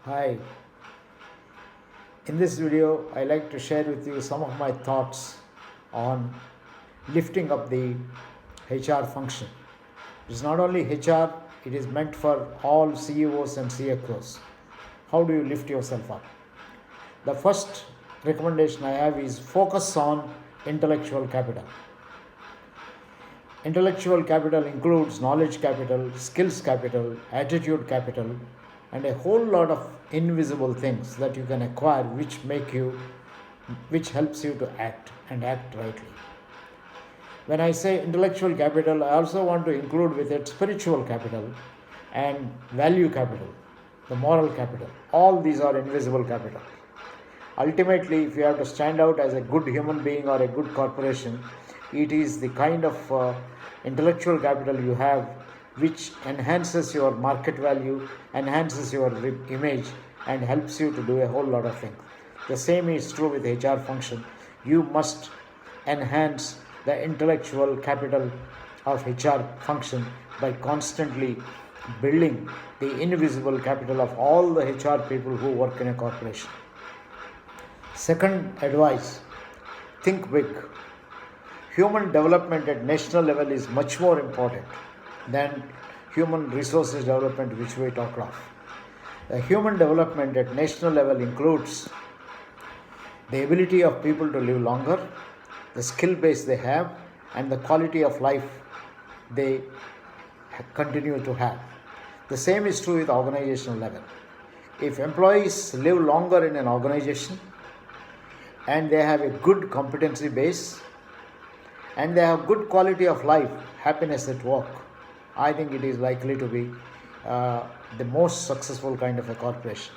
Hi, in this video I like to share with you some of my thoughts on lifting up the HR function. It's not only HR, it is meant for all CEOs and CXOs. How do you lift yourself up? The first recommendation I have is focus on intellectual capital. Intellectual capital includes knowledge capital, skills capital, attitude capital, and a whole lot of invisible things that you can acquire which helps you to act and act rightly. When I say intellectual capital, I also want to include with it spiritual capital and value capital, the moral capital. All these are invisible capital. Ultimately, if you have to stand out as a good human being or a good corporation, it is the kind of intellectual capital you have which enhances your market value, enhances your image, and helps you to do a whole lot of things. The same is true with HR function. You must enhance the intellectual capital of HR function by constantly building the invisible capital of all the HR people who work in a corporation. Second advice, think big. Human development at national level is much more important than human resources development, which we talk of. The human development at national level includes the ability of people to live longer, the skill base they have, and the quality of life they continue to have. The same is true with organizational level. If employees live longer in an organization and they have a good competency base and they have good quality of life, happiness at work, I think it is likely to be the most successful kind of a corporation.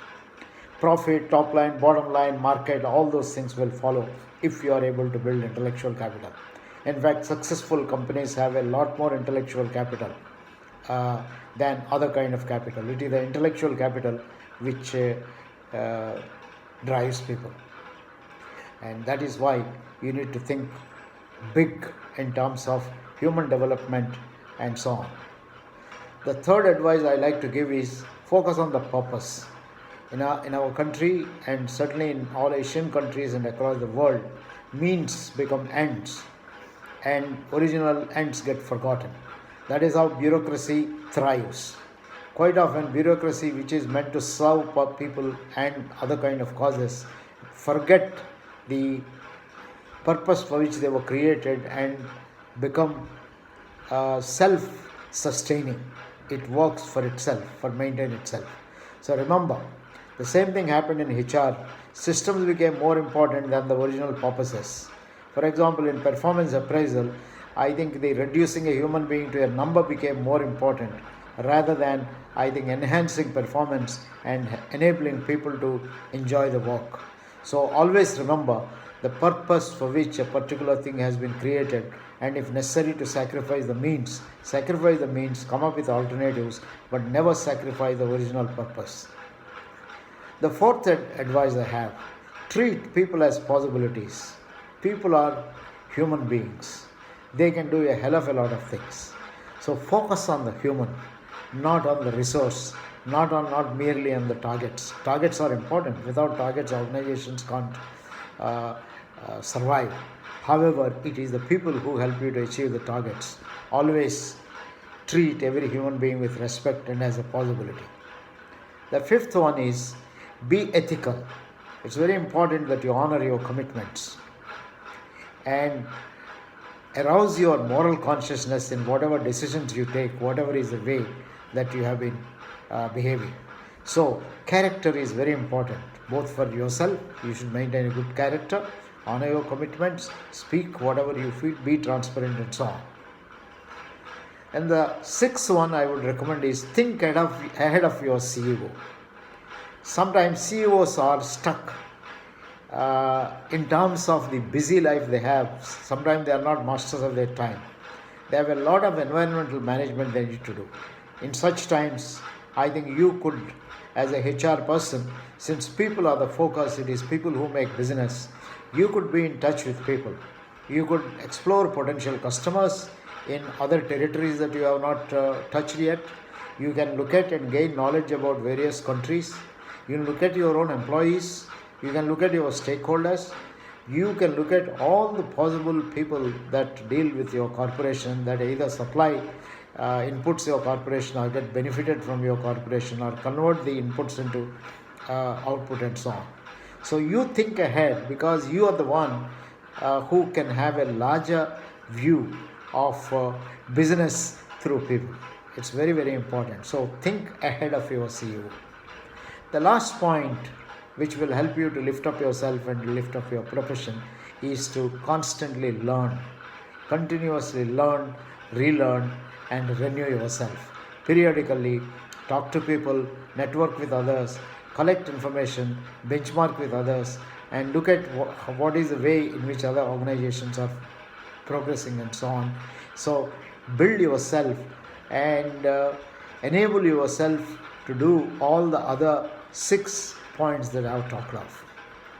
Profit, top line, bottom line, market, all those things will follow if you are able to build intellectual capital. In fact, successful companies have a lot more intellectual capital than other kind of capital. It is the intellectual capital which drives people. And that is why you need to think big in terms of human development and so on. The third advice I like to give is focus on the purpose. In our country, and certainly in all Asian countries and across the world, means become ends and original ends get forgotten. That is how bureaucracy thrives. Quite often bureaucracy, which is meant to serve people and other kind of causes, forget the purpose for which they were created and become self-sustaining. It works for itself, for maintaining itself. So remember, the same thing happened in HR. Systems became more important than the original purposes. For example, in performance appraisal, I think the reducing a human being to a number became more important rather than, I think, enhancing performance and enabling people to enjoy the work. So always remember the purpose for which a particular thing has been created, and if necessary to sacrifice the means, come up with alternatives, but never sacrifice the original purpose. The fourth advice I have, treat people as possibilities. People are human beings. They can do a hell of a lot of things. So focus on the human, not on the resource, not merely on the targets. Targets are important. Without targets, organizations can't survive. However, it is the people who help you to achieve the targets. Always treat every human being with respect and as a possibility. The fifth one is be ethical. It's very important that you honor your commitments and arouse your moral consciousness in whatever decisions you take, whatever is the way that you have been behaving. So character is very important, both for yourself. You should maintain a good character, honor your commitments, speak whatever you feel, be transparent and so on. And the sixth one I would recommend is think ahead of your CEO. Sometimes CEOs are stuck in terms of the busy life they have. Sometimes they are not masters of their time. They have a lot of environmental management they need to do. In such times, I think you could, as a HR person, since people are the focus, it is people who make business, you could be in touch with people. You could explore potential customers in other territories that you have not touched yet. You can look at and gain knowledge about various countries. You can look at your own employees, you can look at your stakeholders, you can look at all the possible people that deal with your corporation, that either supply inputs your corporation or get benefited from your corporation or convert the inputs into output and so on. So you think ahead because you are the one who can have a larger view of business through people. It's very, very important. So think ahead of your CEO. The last point which will help you to lift up yourself and lift up your profession is to constantly learn, continuously learn, relearn, and renew yourself. Periodically, talk to people, network with others, collect information, benchmark with others, and look at what is the way in which other organizations are progressing and so on. So, build yourself and enable yourself to do all the other 6 points that I have talked of.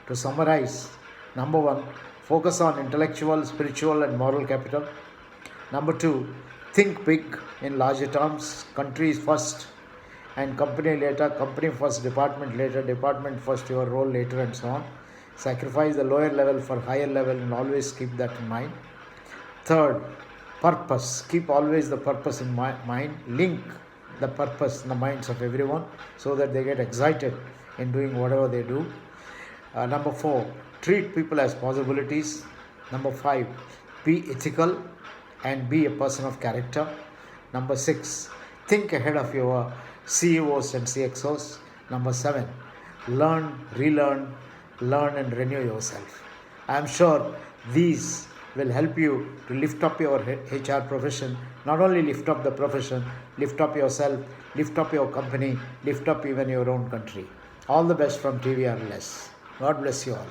To summarize, number 1, focus on intellectual, spiritual, and moral capital. Number 2, think big in larger terms, countries first and company later, company first, department later, department first, your role later, and so on. Sacrifice the lower level for higher level and always keep that in mind. Third, purpose. Keep always the purpose in mind. Link the purpose in the minds of everyone so that they get excited in doing whatever they do. Number 4, treat people as possibilities. Number 5, be ethical and be a person of character. Number 6, think ahead of your CEOs and CXOs. Number 7, learn, relearn, learn and renew yourself. I am sure these will help you to lift up your HR profession. Not only lift up the profession, lift up yourself, lift up your company, lift up even your own country. All the best from TVRLS. God bless you all.